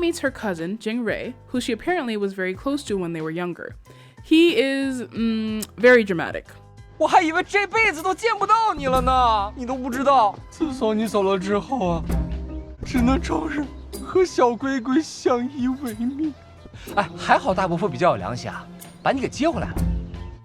meets her cousin, Jing-Rui, who she apparently was very close to when they were younger. He is, very dramatic. 我还以为这辈子都见不到你了呢，你都不知道，自从你走了之后啊，只能终日和小龟龟相依为命。哎，还好大伯父比较有良心啊，把你给接回来了。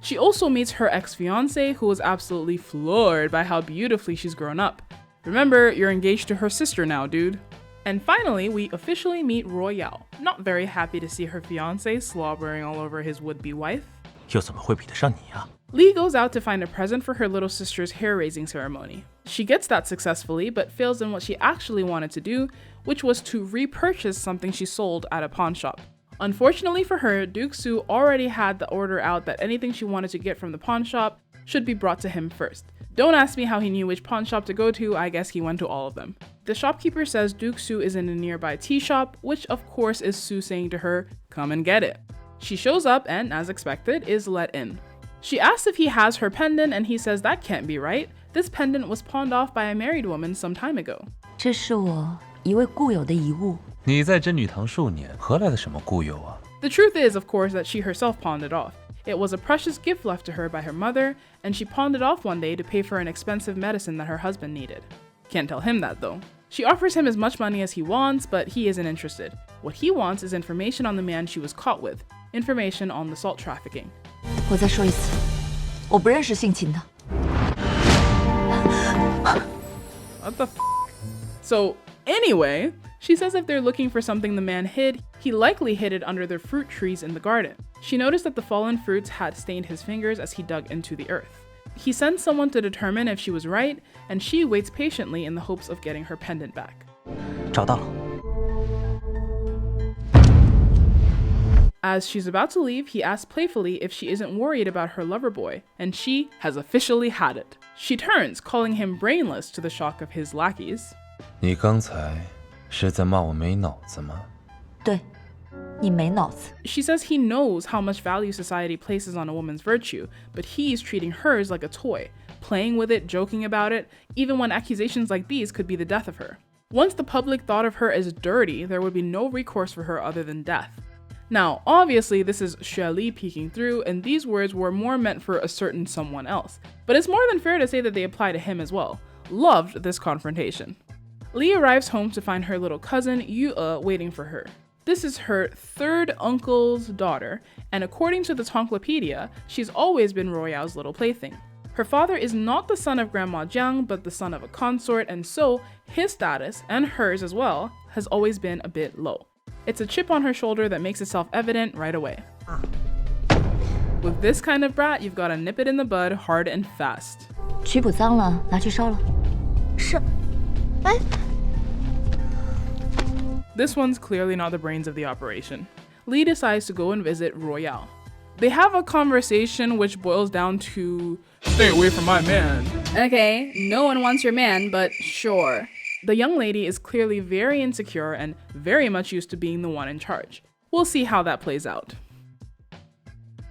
She also meets her ex-fiancé, who was absolutely floored by how beautifully she's grown up. Remember, you're engaged to her sister now, dude. And finally, we officially meet Royale, not very happy to see her fiancé slobbering all over his would-be wife. 又怎么会比得上你啊？ Lee goes out to find a present for her little sister's hair-raising ceremony. She gets that successfully, but fails in what she actually wanted to do, which was to repurchase something she sold at a pawn shop. Unfortunately for her, Duke Su already had the order out that anything she wanted to get from the pawn shop should be brought to him first. Don't ask me how he knew which pawn shop to go to, I guess he went to all of them. The shopkeeper says Duke Su is in a nearby tea shop, which of course is Su saying to her, come and get it. She shows up and, as expected, is let in. She asks if he has her pendant and he says that can't be right. This pendant was pawned off by a married woman some time ago. 这是我一位故友的遗物。你在真女堂数年，何来的什么故友啊？ The truth is, of course, that she herself pawned it off. It was a precious gift left to her by her mother, and she pawned it off one day to pay for an expensive medicine that her husband needed. Can't tell him that though. She offers him as much money as he wants, but he isn't interested. What he wants is information on the man she was caught with, information on the salt trafficking. 我再说一次，我不认识姓秦的。What the f? So, anyway, she says if they're looking for something the man hid, he likely hid it under the fruit trees in the garden. She noticed that the fallen fruits had stained his fingers as he dug into the earth. He sends someone to determine if she was right, and she waits patiently in the hopes of getting her pendant back. 找到了。 As she's about to leave, he asks playfully if she isn't worried about her lover boy, and she has officially had it. She turns, calling him brainless to the shock of his lackeys. 你刚才是在骂我没脑子吗？对，你没脑子。 She says he knows how much value society places on a woman's virtue, but he's treating hers like a toy, playing with it, joking about it, even when accusations like these could be the death of her. Once the public thought of her as dirty, there would be no recourse for her other than death. Now, obviously, this is Xue Li peeking through, and these words were more meant for a certain someone else. But it's more than fair to say that they apply to him as well. Loved this confrontation. Li arrives home to find her little cousin, Yu waiting for her. This is her third uncle's daughter, and according to the Tonklopedia, she's always been Royale's little plaything. Her father is not the son of Grandma Jiang, but the son of a consort, and so his status, and hers as well, has always been a bit low. It's a chip on her shoulder that makes itself evident right away. With this kind of brat, you've got to nip it in the bud hard and fast. 取补脏了，拿去烧了。是，哎。 This one's clearly not the brains of the operation. Lee decides to go and visit Royale. They have a conversation which boils down to, stay away from my man. Okay, no one wants your man, but sure. The young lady is clearly very insecure and very much used to being the one in charge. We'll see how that plays out.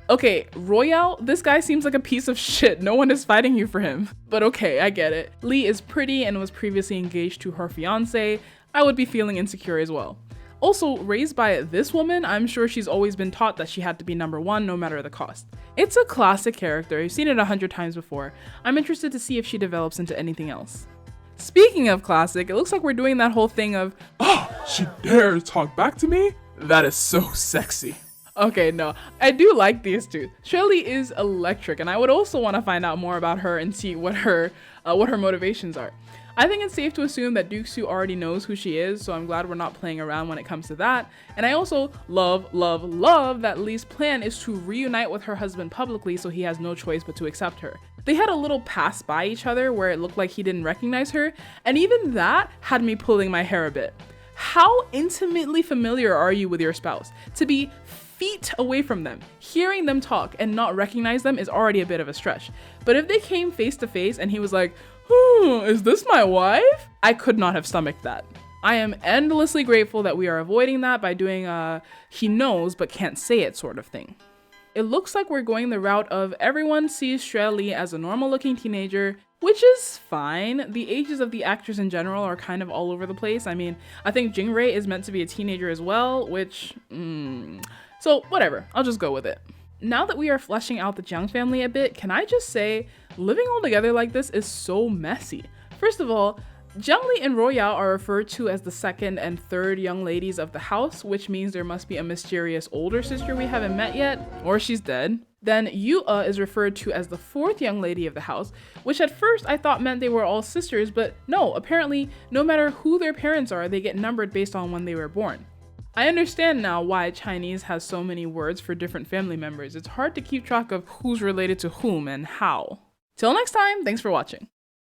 Okay, Royale, this guy seems like a piece of shit. No one is fighting you for him. But okay, I get it. Lee is pretty and was previously engaged to her fiancé. I would be feeling insecure as well. Also, raised by this woman, I'm sure she's always been taught that she had to be number one no matter the cost. It's a classic character. You've seen it 100 times before. I'm interested to see if she develops into anything else. Speaking of classic, it looks like we're doing that whole thing of, oh, she dares talk back to me? That is so sexy. Okay, no, I do like these two. Shirley is electric, and I would also want to find out more about her and see what her motivations are. I think it's safe to assume that Duke Su already knows who she is, so I'm glad we're not playing around when it comes to that. And I also love that Lee's plan is to reunite with her husband publicly, so he has no choice but to accept her. They had a little pass by each other where it looked like he didn't recognize her, and even that had me pulling my hair a bit. How intimately familiar are you with your spouse? To be feet away from them, hearing them talk and not recognize them is already a bit of a stretch. But if they came face to face and he was like, is this my wife? I could not have stomached that. I am endlessly grateful that we are avoiding that by doing he knows but can't say it sort of thing. it looks like we're going the route of everyone sees Xue Li as a normal looking teenager, which is fine. The ages of the actors in general are kind of all over the place. I mean, I think Jingray is meant to be a teenager as well, which, so whatever, I'll just go with it. Now that we are fleshing out the Jiang family a bit, can I just say, living all together like this is so messy. First of all, Jiangli and Royale are referred to as the second and third young ladies of the house, which means there must be a mysterious older sister we haven't met yet, or she's dead. Then Yua is referred to as the fourth young lady of the house, which at first I thought meant they were all sisters, but no, apparently no matter who their parents are, they get numbered based on when they were born. I understand now why Chinese has so many words for different family members. It's hard to keep track of who's related to whom and how. Till next time, thanks for watching.